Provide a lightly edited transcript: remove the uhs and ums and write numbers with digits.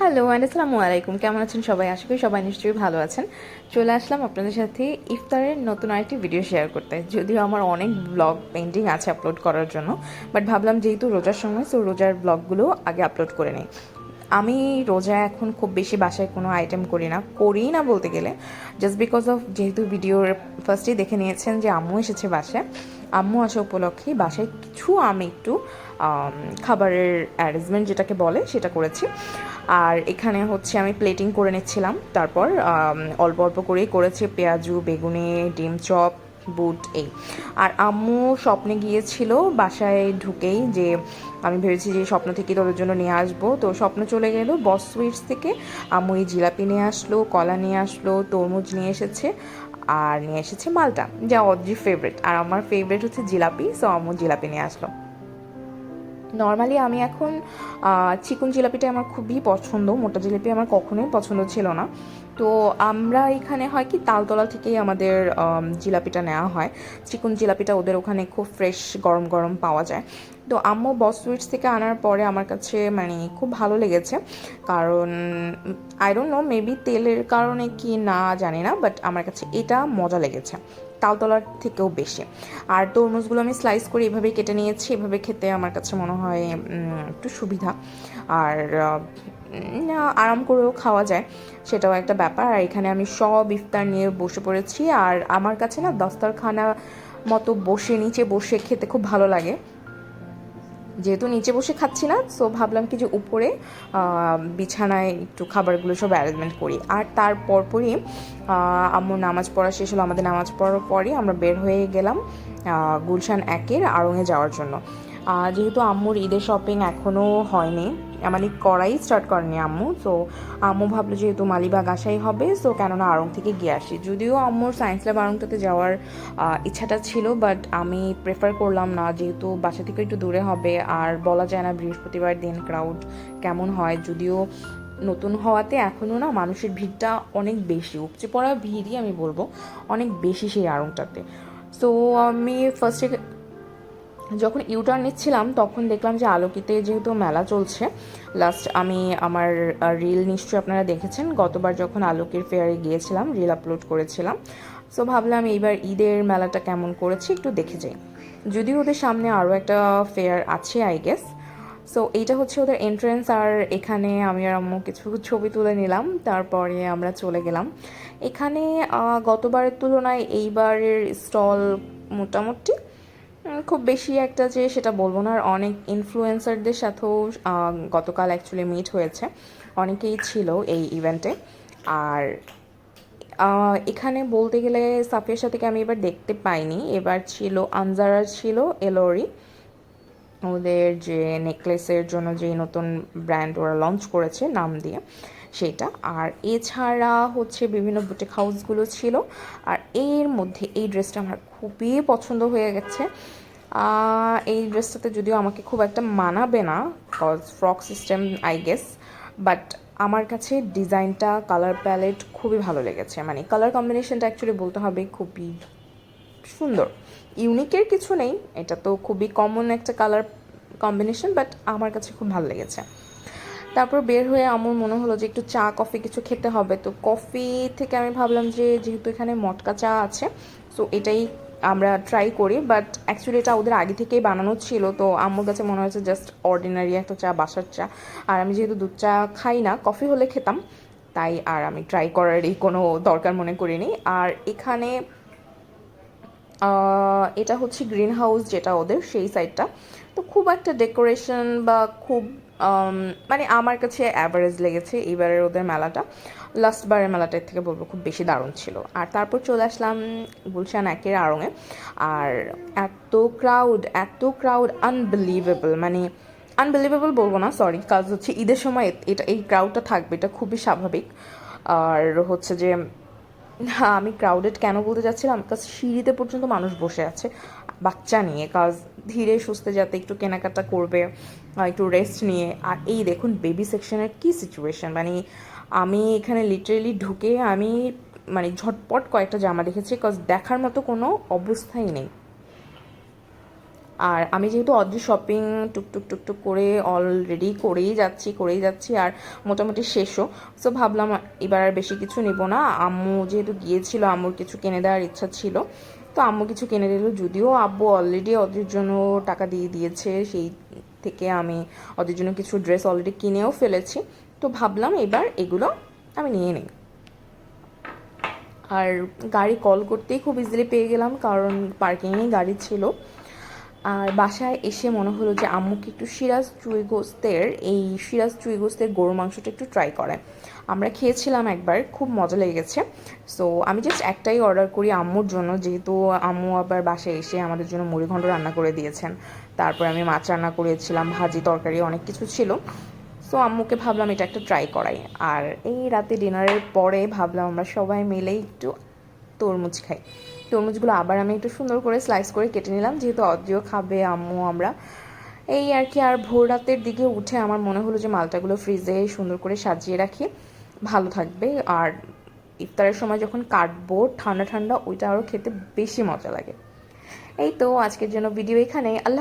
Hello and আসসালামু আলাইকুম। কেমন আছেন সবাই? আশা করি সবাই নিশ্চয়ই ভালো আছেন। চলে আসলাম আপনাদের সাথে ইফতারের নতুন আরেকটি ভিডিও শেয়ার করতে। যদিও আমার অনেক ব্লগ পেন্ডিং আছে আপলোড করার জন্য, বাট ভাবলাম যেহেতু রোজার সময়, সো রোজার ব্লগগুলো আগে আপলোড করে নিই। আমি রোজা এখন খুব বেশি বাসায় কোনো আইটেম করি না বলতে গেলে, জাস্ট বিকজ অফ যেহেতু ভিডিওর ফার্স্টেই দেখে নিয়েছেন যে আম্মু এসেছে বাসায়। আম্মু আসা উপলক্ষে বাসায় কিছু আমি একটু খাবারের অ্যারেঞ্জমেন্ট যেটাকে বলে সেটা করেছি। আর এখানে হচ্ছে আমি প্লেটিং করে নিচ্ছিলাম, তারপর অল্প অল্প করেই করেছি পেঁয়াজু, বেগুনি, ডিম চপ, বুট এই। আর আম্মু স্বপ্নে গিয়েছিল বাসায় ঢুকেই যে আমি ভেবেছি যে স্বপ্ন থেকে তোদের জন্য নিয়ে আসবো, তো স্বপ্ন চলে গেল। বস সুইটস থেকে আম্মু এই জিলাপি নিয়ে আসলো, কলা নিয়ে আসলো, তরমুজ নিয়ে এসেছে, আর নিয়ে এসেছে মালটা, যা অদ্রির ফেভারিট। আর আমার ফেভারিট হচ্ছে জিলাপি, সো আম্মু জিলাপি নিয়ে আসলো। নর্মালি আমি এখন চিকন জিলাপিটা আমার খুবই পছন্দ, মোটা জিলাপি আমার কখনোই পছন্দ ছিল না। তো আমরা এখানে হয় কি তালতলা থেকেই আমাদের জিলাপিটা নেওয়া হয়। চিকন জিলাপিটা ওদের ওখানে খুব ফ্রেশ গরম গরম পাওয়া যায়। তো আম্মু বস সুইটস থেকে আনার পরে আমার কাছে মানে খুব ভালো লেগেছে, কারণ আই ডোন্ট নো, মেবি তেলের কারণে কি না জানি না, বাট আমার কাছে এটা মজা লেগেছে তালতলার থেকেও বেশি। আর তরমুজগুলো আমি স্লাইস করে এভাবেই কেটে নিয়েছি, এভাবে খেতে আমার কাছে মনে হয় একটু সুবিধা। আর আরাম করেও খাওয়া যায়, সেটাও একটা ব্যাপার। আর এখানে আমি সব ইফতার নিয়ে বসে পড়েছি। আর আমার কাছে না দস্তরখানা মতো বসে নিচে বসে খেতে খুব ভালো লাগে। যেহেতু নিচে বসে খাচ্ছি না, সো ভাবলাম কি যে উপরে বিছানায় একটু খাবারগুলো সব অ্যারেঞ্জমেন্ট করি। আর তার পরপরই আম্মুর নামাজ পড়া শেষ হলো। আমাদের নামাজ পড়ার পরই আমরা বের হয়ে গেলাম গুলশান একের আড়ংয়ে যাওয়ার জন্য। যেহেতু আম্মুর ঈদের শপিং এখনও হয়নি, মানে করাই স্টার্ট করেনি আম্মু, তো আম্মু ভাবলো যেহেতু মালিবাগ আসাই হবে, সো কেননা আড়ং থেকে গিয়ে আসি। যদিও আম্মুর সায়েন্স ল্যাব আড়ংটাতে যাওয়ার ইচ্ছাটা ছিল, বাট আমি প্রেফার করলাম না, যেহেতু বাসা থেকে একটু দূরে হবে। আর বলা যায় না বৃহস্পতিবার দিন ক্রাউড কেমন হয়, যদিও নতুন হওয়াতে এখনও না মানুষের ভিড়টা অনেক বেশি, উপচে পড়া ভিড়ই আমি বলবো অনেক বেশি সেই আড়ংটাতে। সো আমি ফার্স্টে যখন ইউটার্ন নিচ্ছিলাম তখন দেখলাম যে আলোকিতে যেহেতু মেলা চলছে, লাস্ট আমি আমার রিল নিশ্চয়ই আপনারা দেখেছেন, গতবার যখন আলোকের ফেয়ারে গিয়েছিলাম রিল আপলোড করেছিলাম। সো ভাবলাম এইবার ঈদের মেলাটা কেমন করেছে একটু দেখে যাই, যদিও ওদের সামনে আরও একটা ফেয়ার আছে আই গেস। সো এইটা হচ্ছে ওদের এন্ট্রেন্স। আর এখানে আমি আর আম্মু কিছু ছবি তুলে নিলাম, তারপরে আমরা চলে গেলাম। এখানে গতবারের তুলনায় এইবারের স্টল মোটামুটি খুব বেশি একটা যে সেটা বলবো না। আর অনেক ইনফ্লুয়েন্সারদের সাথেও গতকাল অ্যাকচুয়ালি মিট হয়েছে, অনেকেই ছিল এই ইভেন্টে। আর এখানে বলতে গেলে সাফিয়ার সাথে আমি এবার দেখতে পাইনি, এবার ছিল আনজারা, ছিল এলোরি, ওদের যে নেকলেসের জন্য যে নতুন ব্র্যান্ড ওরা লঞ্চ করেছে নাম দিয়ে সেটা। আর এছাড়া হচ্ছে বিভিন্ন বুটিক হাউসগুলো ছিল। আর এর মধ্যে এই ড্রেসটা আমার খুবই পছন্দ হয়ে গেছে। এই ড্রেসটাতে যদিও আমাকে খুব একটা মানাবে না, cause frock system I guess, but আমার কাছে ডিজাইনটা, কালার প্যালেট খুবই ভালো লেগেছে। মানে কালার কম্বিনেশনটা অ্যাকচুয়ালি বলতে হবে খুবই সুন্দর। ইউনিকের কিছু নেই, এটা তো খুবই কমন একটা কালার কম্বিনেশন, বাট আমার কাছে খুব ভালো লেগেছে। তারপর বের হয়ে আমার মনে হলো যে একটু চা কফি কিছু খেতে হবে, তো কফি থেকে আমি ভাবলাম যে যেহেতু এখানে মটকা চা আছে, সো এটাই আমরা ট্রাই করি। বাট অ্যাকচুয়ালি এটা ওদের আগে থেকেই বানানো ছিল, তো আম্মুর কাছে মনে হয়েছে জাস্ট অর্ডিনারি একটা চা, বাসার চা। আর আমি যেহেতু দুধ চা খাই না, কফি হলে খেতাম, তাই আর আমি ট্রাই করারই কোনো দরকার মনে করিনি। আর এখানে এটা হচ্ছে গ্রিন হাউস যেটা ওদের সেই সাইডটা, তো খুব একটা ডেকোরেশন বা খুব মানে আমার কাছে অ্যাভারেজ লেগেছে এইবারের ওদের মেলাটা। লাস্ট বারের মেলাটার থেকে বলবো খুব বেশি দারুণ ছিল। আর তারপর চলে আসলাম গুলশান একের আড়ংয়ে। আর এত ক্রাউড আনবিলিভেবল, মানে আনবিলিভেবল বলবো না, সরি, কাজ হচ্ছে ঈদের সময় এটা এই ক্রাউডটা থাকবে, এটা খুবই স্বাভাবিক। আর হচ্ছে যে হ্যাঁ, আমি ক্রাউডেড কেন বলতে যাচ্ছিলাম, কাজ সিঁড়িতে পর্যন্ত মানুষ বসে আছে বাচ্চা নিয়ে, কাজ ধীরে সুস্থে যাতে একটু কেনাকাটা করবে, একটু রেস্ট নিয়ে। আর এই দেখুন বেবি সেকশনের কি সিচুয়েশন, মানে আমি এখানে লিটারেলি ঢুকে আমি মানে ঝটপট কয়েকটা জামা দেখেছি, কজ দেখার মতো কোনো অবস্থাই নেই। আর আমি যেহেতু অদ্রি শপিং টুকটুক টুকটুক করে অলরেডি করেই যাচ্ছি আর মোটামুটি শেষও। সো ভাবলাম এবার আর বেশি কিছু নেব না। আম্মু যেহেতু গিয়েছিল, আম্মুর কিছু কিনে দেওয়ার ইচ্ছা ছিল, তো আম্মু কিছু কিনে দিল। যদিও আব্বু অলরেডি অদ্রির জন্য টাকা দিয়ে দিয়েছে, সেই থেকে আমি ওদের জন্য কিছু ড্রেস অলরেডি কিনেও ফেলেছি। তো ভাবলাম এবার এগুলো আমি নিয়ে নিই। আর গাড়ি কল করতেই খুব ইজিলি পেয়ে গেলাম, কারণ পার্কিংয়েই গাড়ি ছিল। আর বাসায় এসে মনে হলো যে আম্মুকে একটু সিরাজ চুই গোস্তের গরু মাংসটা একটু ট্রাই করে। আমরা খেয়েছিলাম একবার, খুব মজা লেগে গেছে। সো আমি জাস্ট একটাই অর্ডার করি আম্মুর জন্য, যেহেতু আম্মু আবার বাসায় এসে আমাদের জন্য মুড়িঘণ্ট রান্না করে দিয়েছেন। তারপর আমি মাছ রান্না করেছিলাম, ভাজি তরকারি অনেক কিছু ছিল। সো আম্মুকে ভাবলাম এটা একটা ট্রাই করাই। আর এই রাতে ডিনারের পরে ভাবলাম আমরা সবাই মিলে একটু তরমুজ খাই। তরমুজগুলো আবার আমি একটু সুন্দর করে স্লাইস করে কেটে নিলাম, যেহেতু অদ্রিও খাবে, আম্মু, আমরা, এই আর কি। আর ভোর রাতের দিকে উঠে আমার মনে হলো যে মালটাগুলো ফ্রিজে সুন্দর করে সাজিয়ে রাখি, ভালো থাকবে। আর ইফতারের সময় যখন কাটবো ঠান্ডা ঠান্ডা, ওইটা আরও খেতে বেশি মজা লাগে। এই তো আজকের জন্য ভিডিও এখানে। আল্লাহ।